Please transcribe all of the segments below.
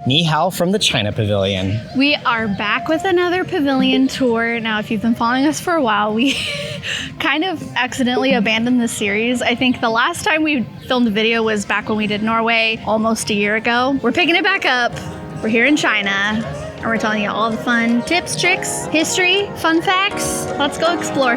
Ni hao from the China Pavilion. We are back with another pavilion tour. Now, if you've been following us for a while, we kind of accidentally abandoned this series. I think the last time we filmed a video was back when we did Norway almost a year ago. We're picking it back up. We're here in China, and we're telling you all the fun tips, tricks, history, fun facts. Let's go explore.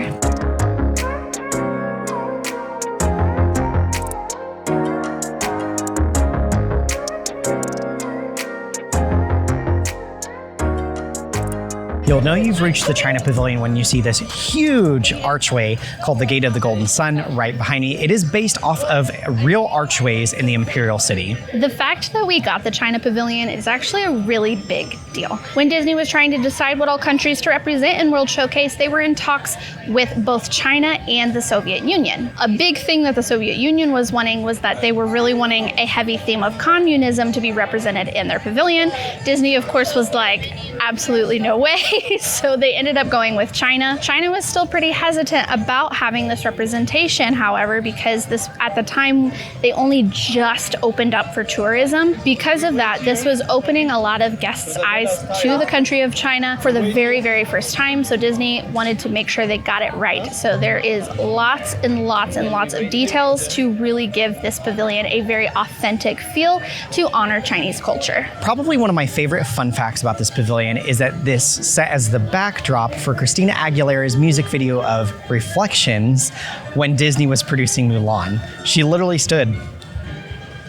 You'll know you've reached the China Pavilion when you see this huge archway called the Gate of the Golden Sun right behind me. It is based off of real archways in the Imperial City. The fact that we got the China Pavilion is actually a really big deal. When Disney was trying to decide what all countries to represent in World Showcase, they were in talks with both China and the Soviet Union. A big thing that the Soviet Union was wanting was that they were really wanting a heavy theme of communism to be represented in their pavilion. Disney, of course, was like, absolutely no way. So they ended up going with China. China was still pretty hesitant about having this representation, however, because this at the time they only just opened up for tourism. Because of that, this was opening a lot of guests' eyes to the country of China for the very, very first time. So Disney wanted to make sure they got it right. So there is lots and lots and lots of details to really give this pavilion a very authentic feel to honor Chinese culture. Probably one of my favorite fun facts about this pavilion is that this set as the backdrop for Christina Aguilera's music video of Reflections when Disney was producing Mulan. She literally stood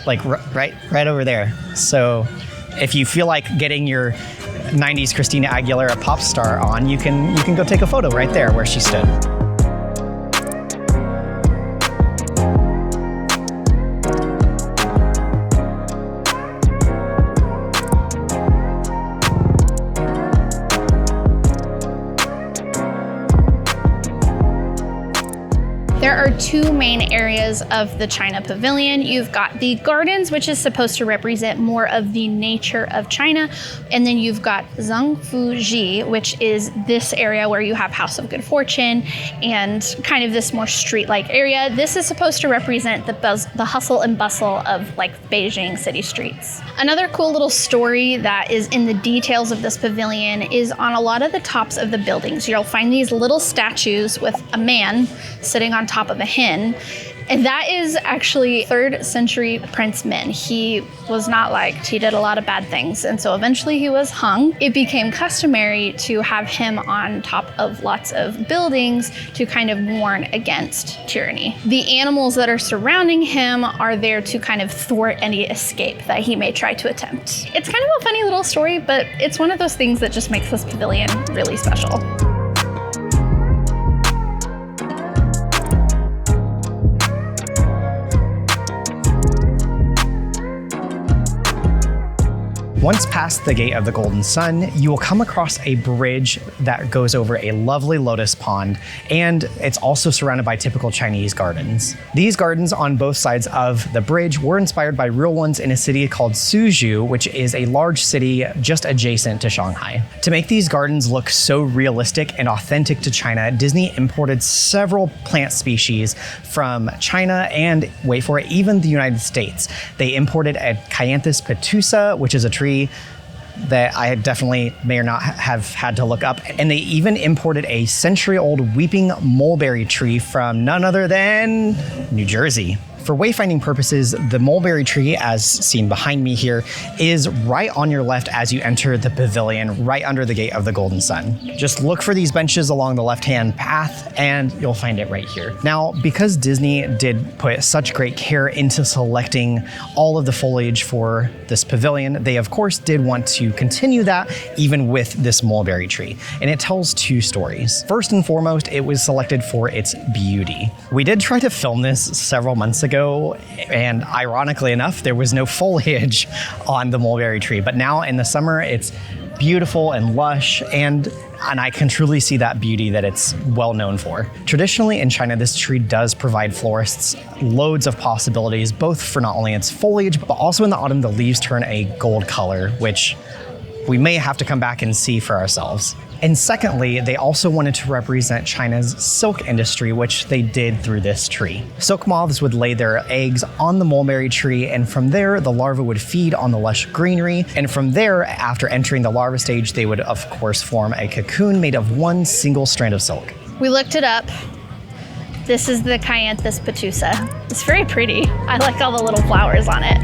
like right over there. So if you feel like getting your 90s Christina Aguilera pop star on, you can go take a photo right there where she stood. There are two main areas of the China Pavilion. You've got the gardens, which is supposed to represent more of the nature of China. And then you've got Zhangfuji, which is this area where you have House of Good Fortune and kind of this more street-like area. This is supposed to represent the hustle and bustle of like Beijing city streets. Another cool little story that is in the details of this pavilion is on a lot of the tops of the buildings. You'll find these little statues with a man sitting on top of a hen. And that is actually 3rd century Prince Min. He was not liked. He did a lot of bad things. And so eventually he was hung. It became customary to have him on top of lots of buildings to kind of warn against tyranny. The animals that are surrounding him are there to kind of thwart any escape that he may try to attempt. It's kind of a funny little story, but it's one of those things that just makes this pavilion really special. Once past the Gate of the Golden Sun, you will come across a bridge that goes over a lovely lotus pond, and it's also surrounded by typical Chinese gardens. These gardens on both sides of the bridge were inspired by real ones in a city called Suzhou, which is a large city just adjacent to Shanghai. To make these gardens look so realistic and authentic to China, Disney imported several plant species from China and, wait for it, even the United States. They imported a Cyanthus petusa, which is a tree that I definitely may or not have had to look up. And they even imported a century-old weeping mulberry tree from none other than New Jersey. For wayfinding purposes, the mulberry tree, as seen behind me here, is right on your left as you enter the pavilion, right under the Gate of the Golden Sun. Just look for these benches along the left-hand path, and you'll find it right here. Now, because Disney did put such great care into selecting all of the foliage for this pavilion, they of course did want to continue that even with this mulberry tree. And it tells two stories. First and foremost, it was selected for its beauty. We did try to film this several months ago, and ironically enough, there was no foliage on the mulberry tree. But now in the summer, it's beautiful and lush, and I can truly see that beauty that it's well known for. Traditionally in China, this tree does provide florists loads of possibilities, both for not only its foliage, but also in the autumn, the leaves turn a gold color, which we may have to come back and see for ourselves. And secondly, they also wanted to represent China's silk industry, which they did through this tree. Silk moths would lay their eggs on the mulberry tree, and from there, the larvae would feed on the lush greenery. And from there, after entering the larva stage, they would, of course, form a cocoon made of one single strand of silk. We looked it up. This is the Cyanthus petusa. It's very pretty. I like all the little flowers on it.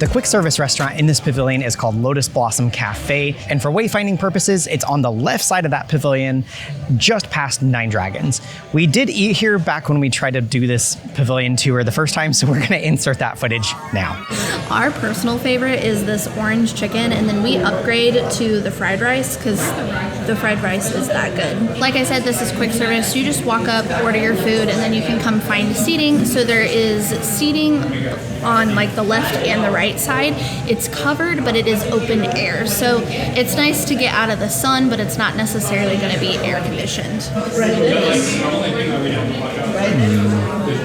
The quick service restaurant in this pavilion is called Lotus Blossom Cafe, and for wayfinding purposes, it's on the left side of that pavilion, just past Nine Dragons. We did eat here back when we tried to do this pavilion tour the first time, so we're gonna insert that footage now. Our personal favorite is this orange chicken, and then we upgrade to the fried rice because the fried rice is that good. Like I said, this is quick service. You just walk up, order your food, and then you can come find seating. So there is seating on like the left and the right side. It's covered, but it is open air. So it's nice to get out of the sun, but it's not necessarily going to be air conditioned.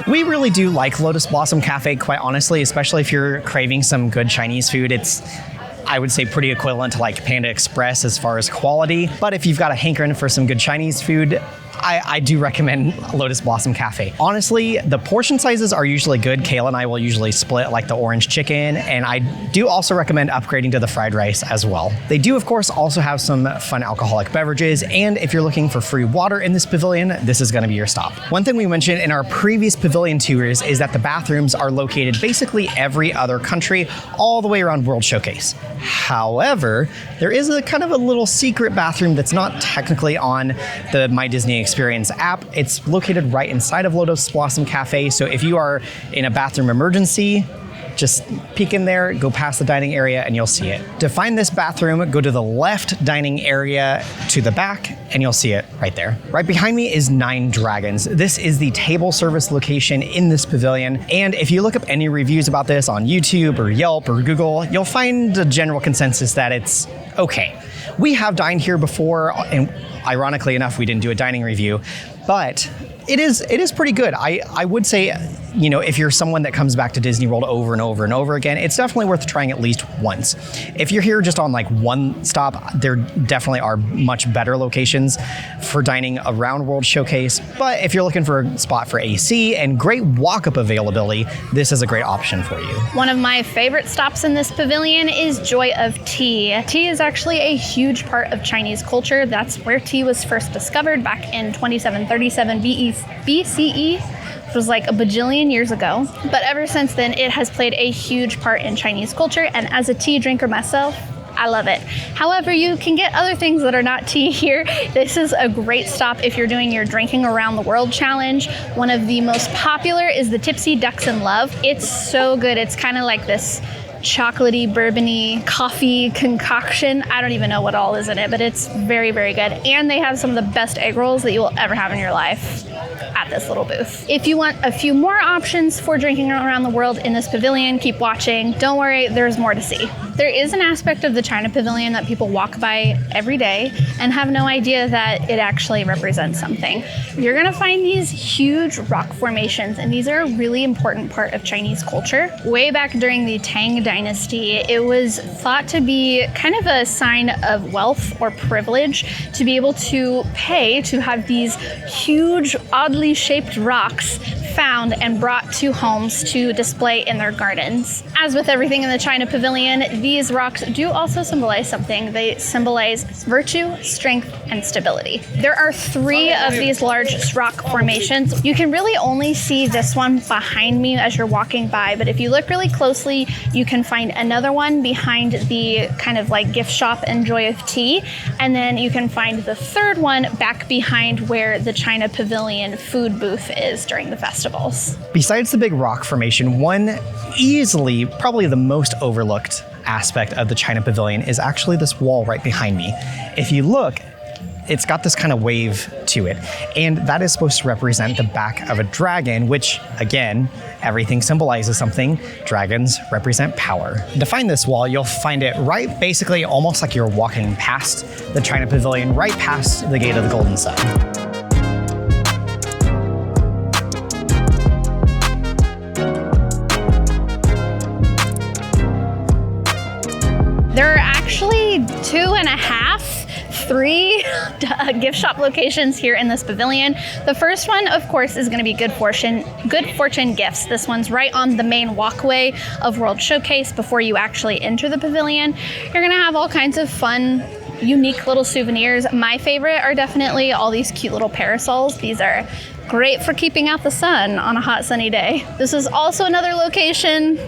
We really do like Lotus Blossom Cafe, quite honestly, especially if you're craving some good Chinese food. It's, I would say, pretty equivalent to like Panda Express as far as quality. But if you've got a hankering for some good Chinese food, I do recommend Lotus Blossom Cafe. Honestly, the portion sizes are usually good. Kayla and I will usually split like the orange chicken, and I do also recommend upgrading to the fried rice as well. They do, of course, also have some fun alcoholic beverages, and if you're looking for free water in this pavilion, this is gonna be your stop. One thing we mentioned in our previous pavilion tours is that the bathrooms are located basically every other country, all the way around World Showcase. However, there is a kind of a little secret bathroom that's not technically on the My Disney Experience app. It's located right inside of Lotus Blossom Cafe, so if you are in a bathroom emergency, just peek in there, go past the dining area, and you'll see it. To find this bathroom, go to the left dining area to the back, and you'll see it right there. Right behind me is Nine Dragons. This is the table service location in this pavilion, and if you look up any reviews about this on YouTube or Yelp or Google, you'll find a general consensus that it's okay. We have dined here before, and ironically enough, we didn't do a dining review, but it is pretty good. I would say, you know, if you're someone that comes back to Disney World over and over and over again, it's definitely worth trying at least once. If you're here just on like one stop, there definitely are much better locations for dining around World Showcase. But if you're looking for a spot for AC and great walk-up availability, this is a great option for you. One of my favorite stops in this pavilion is Joy of Tea. Tea is actually a huge part of Chinese culture. That's where tea was first discovered back in 2737 BCE, which was like a bajillion years ago. But ever since then, it has played a huge part in Chinese culture. And as a tea drinker myself, I love it. However, you can get other things that are not tea here. This is a great stop if you're doing your Drinking Around the World challenge. One of the most popular is the Tipsy Ducks in Love. It's so good. It's kind of like this chocolatey, bourbony coffee concoction. I don't even know what all is in it, but it's very, very good. And they have some of the best egg rolls that you will ever have in your life at this little booth. If you want a few more options for drinking around the world in this pavilion, keep watching. Don't worry, there's more to see. There is an aspect of the China Pavilion that people walk by every day and have no idea that it actually represents something. You're gonna find these huge rock formations, and these are a really important part of Chinese culture. Way back during the Tang Dynasty, it was thought to be kind of a sign of wealth or privilege to be able to pay to have these huge, oddly shaped rocks found and brought to homes to display in their gardens. As with everything in the China Pavilion, these rocks do also symbolize something. They symbolize virtue, strength, and stability. There are 3 of these large rock formations. You can really only see this one behind me as you're walking by, but if you look really closely, you can find another one behind the kind of like gift shop and Joy of Tea, and then you can find the 3rd one back behind where the China Pavilion food booth is during the festivals. Besides the big rock formation, one easily, probably the most overlooked aspect of the China Pavilion is actually this wall right behind me. If you look, it's got this kind of wave to it. And that is supposed to represent the back of a dragon, which, again, everything symbolizes something. Dragons represent power. To find this wall, you'll find it right, basically almost like you're walking past the China Pavilion, right past the Gate of the Golden Sun. There are actually 3 gift shop locations here in this pavilion. The first one, of course, is going to be Good Fortune Gifts. This one's right on the main walkway of World Showcase before you actually enter the pavilion. You're going to have all kinds of fun, unique little souvenirs. My favorite are definitely all these cute little parasols. These are great for keeping out the sun on a hot sunny day. This is also another location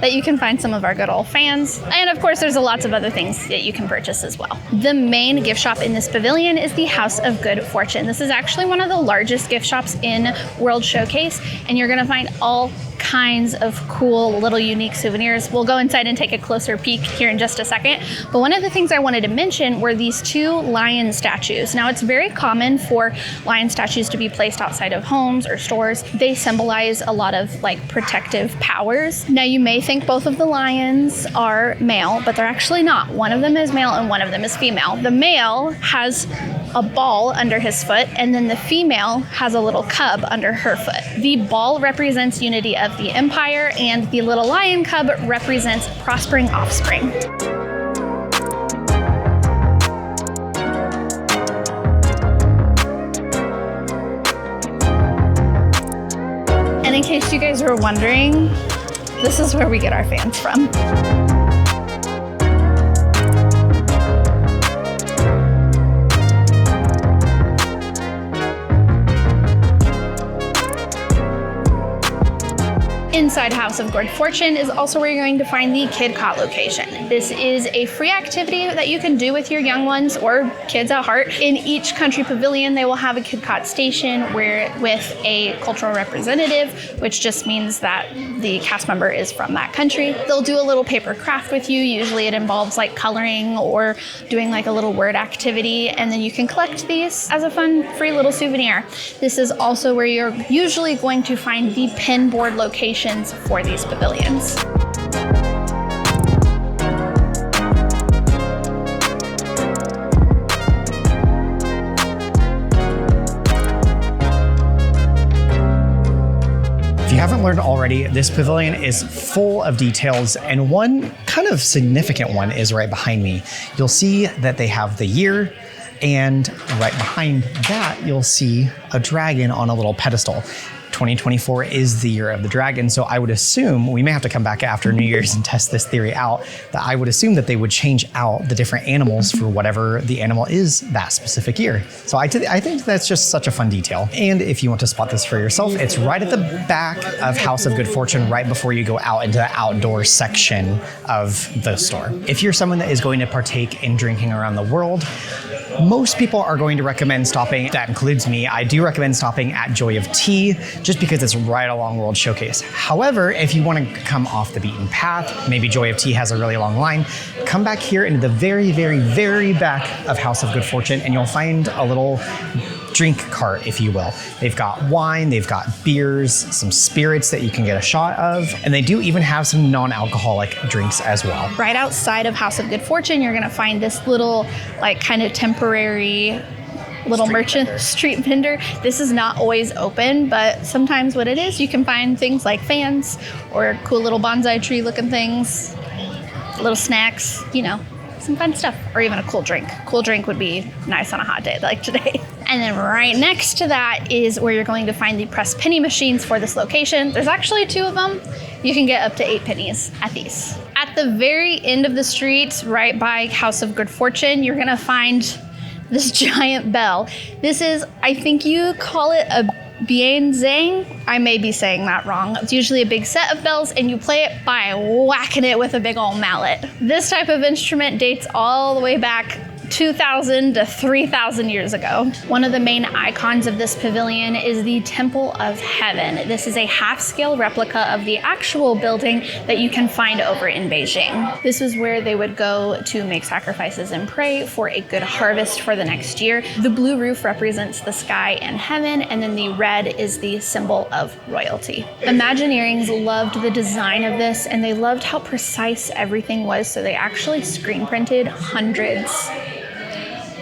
that you can find some of our good old fans. And of course, there's lots of other things that you can purchase as well. The main gift shop in this pavilion is the House of Good Fortune. This is actually one of the largest gift shops in World Showcase, and you're gonna find all kinds of cool little unique souvenirs. We'll go inside and take a closer peek here in just a second. But one of the things I wanted to mention were these 2 lion statues. Now, it's very common for lion statues to be placed outside of homes or stores. They symbolize a lot of like protective powers. Now, you may think both of the lions are male, but they're actually not. One of them is male and one of them is female. The male has a ball under his foot, and then the female has a little cub under her foot. The ball represents unity of the empire, and the little lion cub represents prospering offspring. And in case you guys were wondering, this is where we get our fans from. Inside House of Good Fortune is also where you're going to find the Kidcot location. This is a free activity that you can do with your young ones or kids at heart. In each country pavilion, they will have a Kidcot station with a cultural representative, which just means that the cast member is from that country. They'll do a little paper craft with you. Usually it involves like coloring or doing like a little word activity, and then you can collect these as a fun, free little souvenir. This is also where you're usually going to find the pin board locations for these pavilions. If you haven't learned already, this pavilion is full of details, and one kind of significant one is right behind me. You'll see that they have the year, and right behind that, you'll see a dragon on a little pedestal. 2024 is the year of the dragon, so I would assume, we may have to come back after New Year's and test this theory out, that I would assume that they would change out the different animals for whatever the animal is that specific year. So I think that's just such a fun detail. And if you want to spot this for yourself, it's right at the back of House of Good Fortune, right before you go out into the outdoor section of the store. If you're someone that is going to partake in drinking around the world, most people are going to recommend stopping, that includes me, I do recommend stopping at Joy of Tea, just because it's right along World Showcase. However, if you want to come off the beaten path, maybe Joy of Tea has a really long line, come back here into the very, very, very back of House of Good Fortune, and you'll find a little drink cart, if you will. They've got wine, they've got beers, some spirits that you can get a shot of, and they do even have some non-alcoholic drinks as well. Right outside of House of Good Fortune, you're gonna find this little, like, kind of temporary little street vendor. This is not always open, but sometimes what it is, you can find things like fans or cool little bonsai tree looking things, little snacks, you know, some fun stuff, or even a cool drink. Cool drink would be nice on a hot day like today. And then right next to that is where you're going to find the press penny machines for this location. There's actually 2 of them. You can get up to 8 pennies at these. At the very end of the street, right by House of Good Fortune, you're gonna find this giant bell. This is, I think you call it a bianzang. I may be saying that wrong. It's usually a big set of bells, and you play it by whacking it with a big old mallet. This type of instrument dates all the way back 2,000 to 3,000 years ago. One of the main icons of this pavilion is the Temple of Heaven. This is a half-scale replica of the actual building that you can find over in Beijing. This is where they would go to make sacrifices and pray for a good harvest for the next year. The blue roof represents the sky and heaven, and then the red is the symbol of royalty. Imagineerings loved the design of this, and they loved how precise everything was, so they actually screen printed hundreds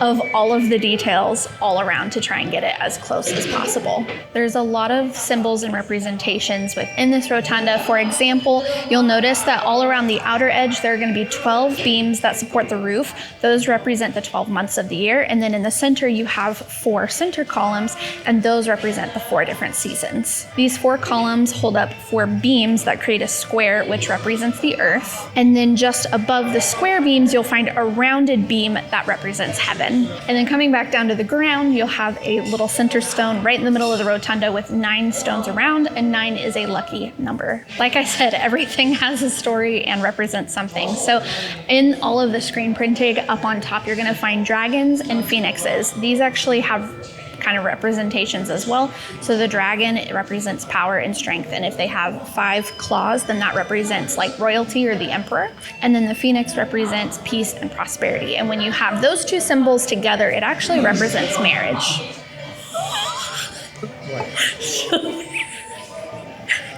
of all of the details all around to try and get it as close as possible. There's a lot of symbols and representations within this rotunda. For example, you'll notice that all around the outer edge, there are going to be 12 beams that support the roof. Those represent the 12 months of the year. And then in the center, you have 4 center columns, and those represent the 4 different seasons. These 4 columns hold up 4 beams that create a square, which represents the earth. And then just above the square beams, you'll find a rounded beam that represents heaven. And then coming back down to the ground, you'll have a little center stone right in the middle of the rotunda with 9 stones around, and 9 is a lucky number. Like I said, everything has a story and represents something. So in all of the screen printing up on top, you're gonna find dragons and phoenixes. These actually have kind of representations as well. So the dragon, it represents power and strength. And if they have 5 claws, then that represents like royalty or the emperor. And then the phoenix represents peace and prosperity. And when you have those 2 symbols together, it actually represents marriage.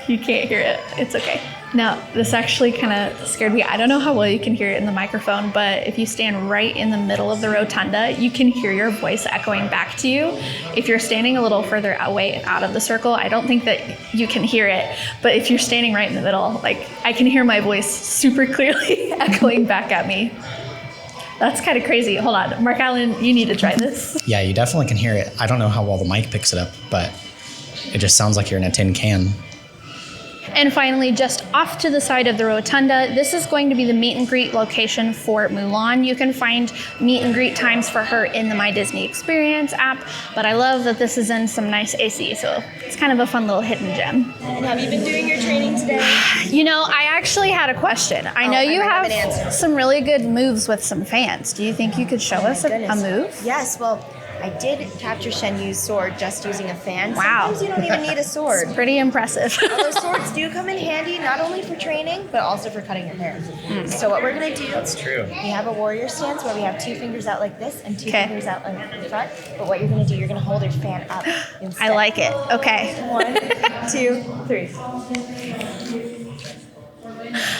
You can't hear it. It's okay. Now, this actually kind of scared me. I don't know how well you can hear it in the microphone, but if you stand right in the middle of the rotunda, you can hear your voice echoing back to you. If you're standing a little further away out of the circle, I don't think that you can hear it. But if you're standing right in the middle, like I can hear my voice super clearly echoing back at me. That's kind of crazy. Hold on. Mark Allen, you need to try this. Yeah, you definitely can hear it. I don't know how well the mic picks it up, but it just sounds like you're in a tin can. And finally, just off to the side of the rotunda, this is going to be the meet and greet location for Mulan. You can find meet and greet times for her in the My Disney Experience app, but I love that this is in some nice AC, so it's kind of a fun little hidden gem. And have you been doing your training today? You know, I actually had a question. I know you have some really good moves with some fans. Do you think you could show us a move? Yes, well, I did capture Shen Yu's sword just using a fan. Wow. Sometimes you don't even need a sword. It's pretty impressive. Although swords do come in handy not only for training, but also for cutting your hair. So what we're going to do, That's true. We have a warrior stance where we have 2 fingers out like this and 2 fingers out in front. But what you're going to do, you're going to hold your fan up instead. I like it. Okay. 1, 2, 3.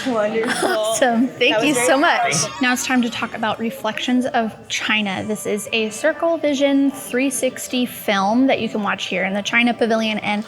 Wonderful. Awesome. Thank you so much. powerful. Now it's time to talk about Reflections of China. This is a Circle Vision 360 film that you can watch here in the China Pavilion. And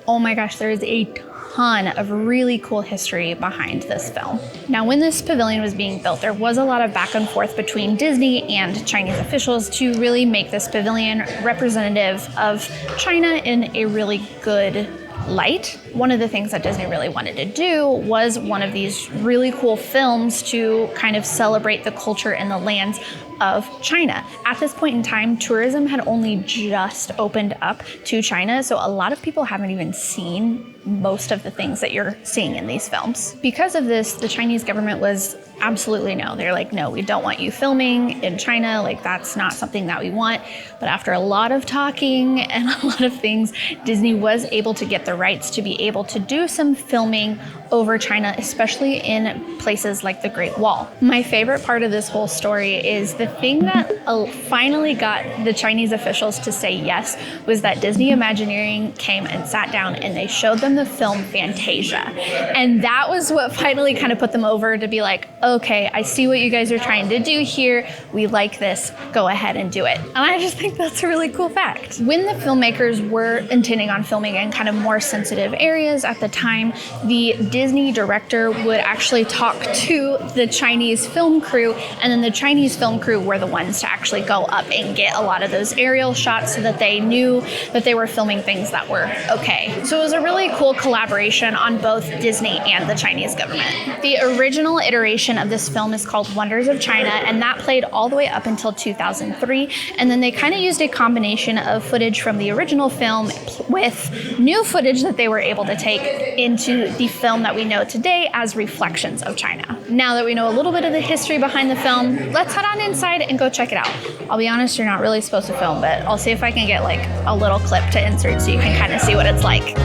oh my gosh, there is a ton of really cool history behind this film. Now, when this pavilion was being built, there was a lot of back and forth between Disney and Chinese officials to really make this pavilion representative of China in a really good light. One of the things that Disney really wanted to do was one of these really cool films to kind of celebrate the culture and the lands of China. At this point in time, tourism had only just opened up to China, so a lot of people haven't even seen most of the things that you're seeing in these films. Because of this, the Chinese government was absolutely no. They're like, no, we don't want you filming in China. Like, that's not something that we want. But after a lot of talking and a lot of things, Disney was able to get the rights to be able to do some filming over China, especially in places like the Great Wall. My favorite part of this whole story is the thing that finally got the Chinese officials to say yes was that Disney Imagineering came and sat down and they showed them the film Fantasia. And that was what finally kind of put them over to be like, okay, I see what you guys are trying to do here. We like this. Go ahead and do it. And I just think that's a really cool fact. When the filmmakers were intending on filming in kind of more sensitive areas at the time, the Disney director would actually talk to the Chinese film crew, and then the Chinese film crew were the ones to actually go up and get a lot of those aerial shots so that they knew that they were filming things that were okay. So it was a really cool collaboration on both Disney and the Chinese government. The original iteration of this film is called Wonders of China, and that played all the way up until 2003. And then they kind of used a combination of footage from the original film with new footage that they were able to take into the film that that we know today as reflections of China. Now that we know a little bit of the history behind the film, let's head on inside and go check it out. I'll be honest, you're not really supposed to film, but I'll see if I can get like a little clip to insert so you can kind of see what it's like.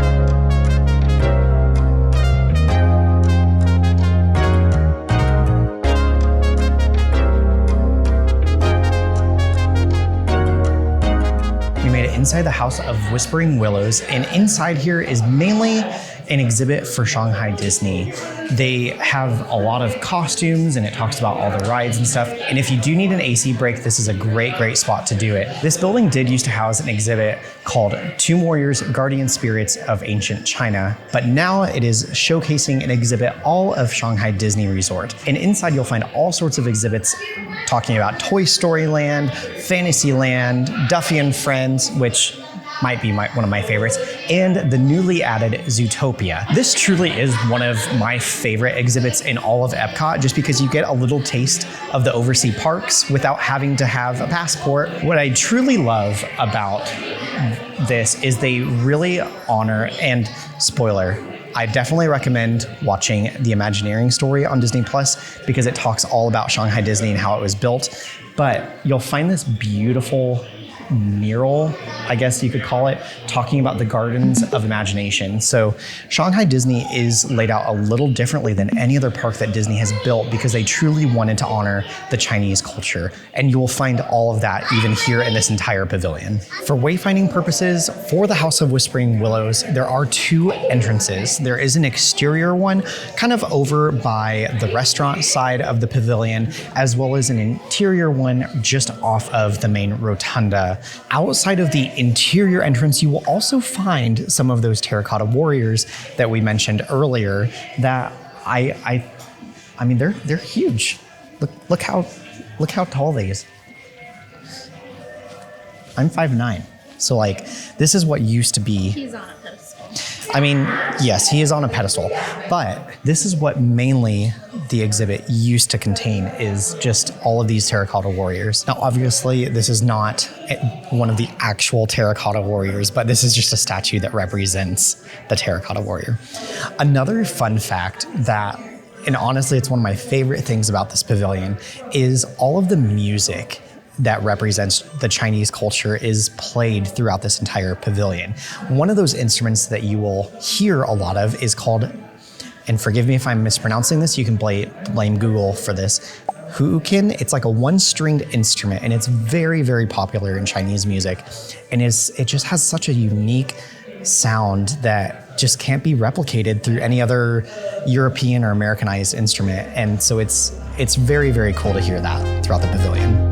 Inside the House of Whispering Willows, and inside here is mainly an exhibit for Shanghai Disney. They have a lot of costumes and it talks about all the rides and stuff. And if you do need an AC break, this is a great spot to do it. This building did used to house an exhibit called Tomb Warriors, Guardian Spirits of Ancient China, but now it is showcasing an exhibit all of Shanghai Disney Resort. And inside you'll find all sorts of exhibits talking about Toy Story Land, Fantasyland, Duffy and Friends, which might be one of my favorites, and the newly added Zootopia. This truly is one of my favorite exhibits in all of Epcot, just because you get a little taste of the overseas parks without having to have a passport. What I truly love about this is they really honor, and spoiler, I definitely recommend watching the Imagineering story on Disney Plus because it talks all about Shanghai Disney and how it was built. But you'll find this beautiful mural, I guess you could call it, talking about the Gardens of Imagination. So Shanghai Disney is laid out a little differently than any other park that Disney has built because they truly wanted to honor the Chinese culture. And you will find all of that even here in this entire pavilion. For wayfinding purposes, for the House of Whispering Willows, there are two entrances. There is an exterior one kind of over by the restaurant side of the pavilion, as well as an interior one just off of the main rotunda. Outside of the interior entrance, you will also find some of those terracotta warriors that we mentioned earlier that I mean, they're huge. Look how tall they is. I'm 5'9", so like this is what used to be. He's on a pedestal. I mean, yes, he is on a pedestal, but this is what mainly the exhibit used to contain, is just all of these terracotta warriors. Now, obviously, this is not one of the actual terracotta warriors, but this is just a statue that represents the terracotta warrior. Another fun fact that, and honestly, it's one of my favorite things about this pavilion, is all of the music that represents the Chinese culture is played throughout this entire pavilion. One of those instruments that you will hear a lot of is called, and forgive me if I'm mispronouncing this, you can blame Google for this, huukin. It's like a one-stringed instrument, and it's very popular in Chinese music. And it just has such a unique sound that just can't be replicated through any other European or Americanized instrument. And so it's very cool to hear that throughout the pavilion.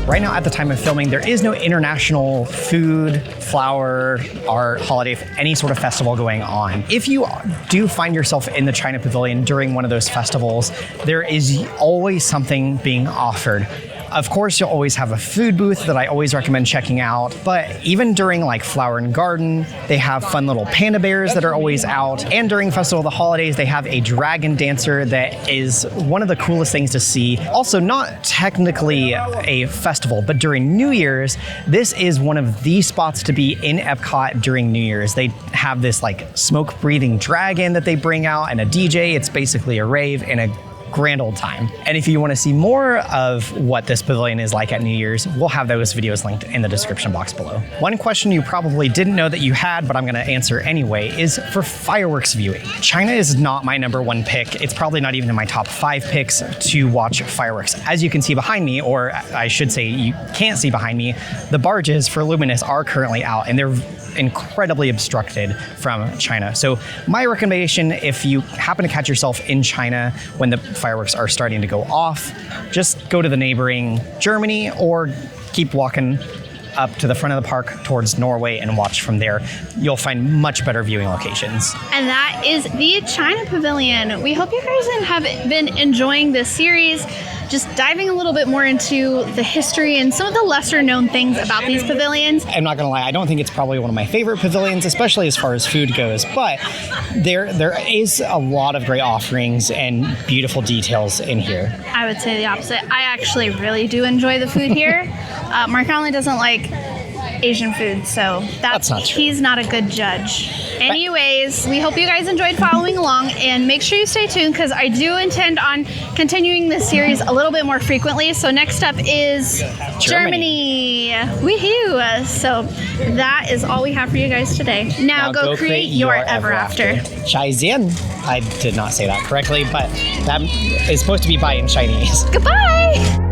Right now, at the time of filming, there is no international food, flower, art, holiday, any sort of festival going on. If you do find yourself in the China Pavilion during one of those festivals, there is always something being offered. Of course, you'll always have a food booth that I always recommend checking out, but even during like Flower and Garden, they have fun little panda bears that are always out. And during Festival of the Holidays, they have a dragon dancer that is one of the coolest things to see. Also, not technically a festival, but during New Year's, this is one of the spots to be in Epcot during New Year's. They have this like smoke-breathing dragon that they bring out and a DJ. It's basically a rave and a grand old time. And if you want to see more of what this pavilion is like at New Year's, we'll have those videos linked in the description box below. One question you probably didn't know that you had, but I'm going to answer anyway, is for fireworks viewing. China is not my #1 pick. It's probably not even in my top 5 picks to watch fireworks. As you can see behind me, or I should say you can't see behind me, the barges for Luminous are currently out and they're incredibly obstructed from China. So my recommendation, if you happen to catch yourself in China when the fireworks are starting to go off, just go to the neighboring Germany or keep walking up to the front of the park towards Norway and watch from there. You'll find much better viewing locations. And that is the China Pavilion. We hope you guys have been enjoying this series, just diving a little bit more into the history and some of the lesser known things about these pavilions. I'm not gonna lie, I don't think it's probably one of my favorite pavilions, especially as far as food goes, but there is a lot of great offerings and beautiful details in here. I would say the opposite. I actually really do enjoy the food here. Mark only doesn't like Asian food, so That's not true. he's not a good judge. Anyways, we hope you guys enjoyed following along, and make sure you stay tuned because I do intend on continuing this series a little bit more frequently. So next up is Germany. Woohoo! So that is all we have for you guys today. Now go create your ever after. 再见. I did not say that correctly, but that is supposed to be bye in Chinese. Goodbye!